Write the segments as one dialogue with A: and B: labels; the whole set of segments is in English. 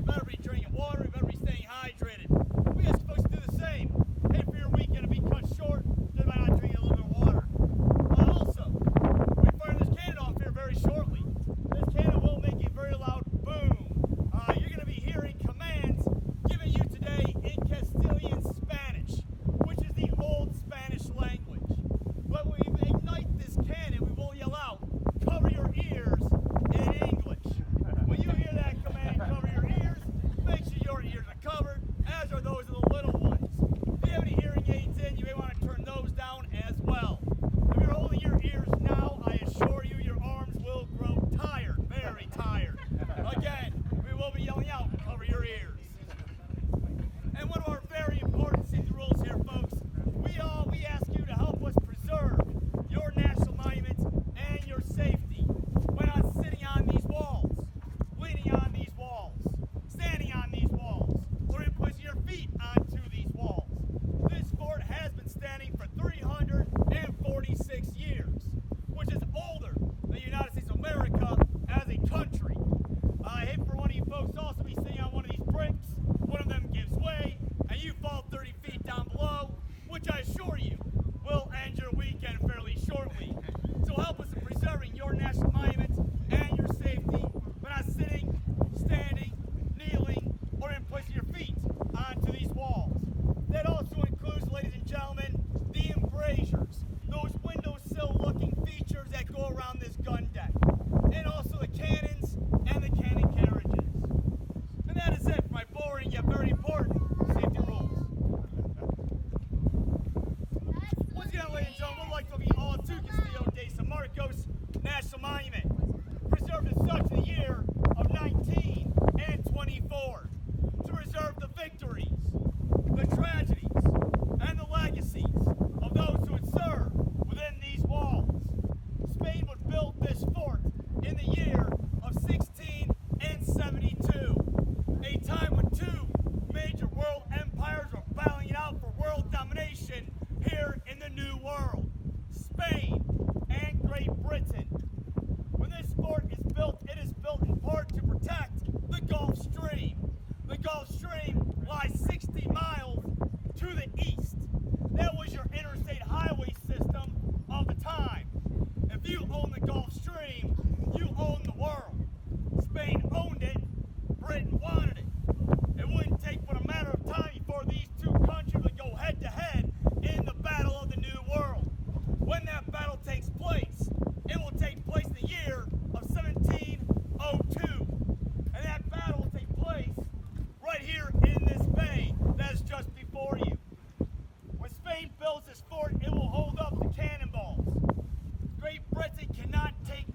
A: better be drinking water, you better be staying hydrated. We ask folks to do the same. Hey, for your weekend to be cut short, just by not drinking a little bit of water. Also, we fire this cannon off here very shortly. This cannon will make a very loud boom. You're going to be hearing commands given you today in Castilian Spanish, which is the old Spanish language. When we ignite this cannon, we will yell out, "Cover your ears," in English. When you hear that command, "Cover your ears," make sure your ears are covered, as are those of the little ones. If you have any hearing aids in, you may want to turn those down as well. If you're holding your ears now, I assure you your arms will grow tired, very tired. Again, we will be yelling out, "Cover your ears." And one of our very important safety rules here, folks, we ask you to help us preserve your national monuments and your safety. We're not sitting on these walls, leaning on these walls, standing on these walls, or even placing your feet onto these walls. This fort has been standing for 346 years, which is older than the United States of America as a country. I hate for one of you folks to also be sitting on one of these bricks, one of them gives way, and you fall 30 feet down below, which I assure you will end your weekend fairly shortly. So help us in preserving your national monuments and your safety by not sitting, standing, kneeling, or in placing your feet onto these walls. That also includes, ladies and gentlemen, the embrasures, those windowsill-looking features that go around this gun deck, and also the cannons and the cannon carriages. And that is it for my boring yet very important safety rules. Once again, ladies and gentlemen, we'd like to welcome you all to CastillodeSanMarcos National Monument, preserved as such in the year of 1924, to preserve the victories, the tragedies, and the legacies of those who had served within these walls. Spain would build this fort in the year of 1672, a time when two major world empires were battling it out for world domination here in the New World, Spain and Great Britain. When this fort is built, it is built in part to protect the Gulf Stream. The Gulf Stream lies 60 miles to the east. That was your interstate highway system of the time. If you own the Gulf Stream, you own the world. Spain owned it, Britain wanted it. It wouldn't take but a matter of time before these two countries would go head to head in the Battle of the New World. When that battle takes place, it will take place in the year of 1702. And that battle will take place right here in this bay that is just before you. When Spain builds this fort, it will hold up the cannonballs. Great Britain cannot take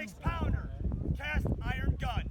A: 6-pounder cast iron gun.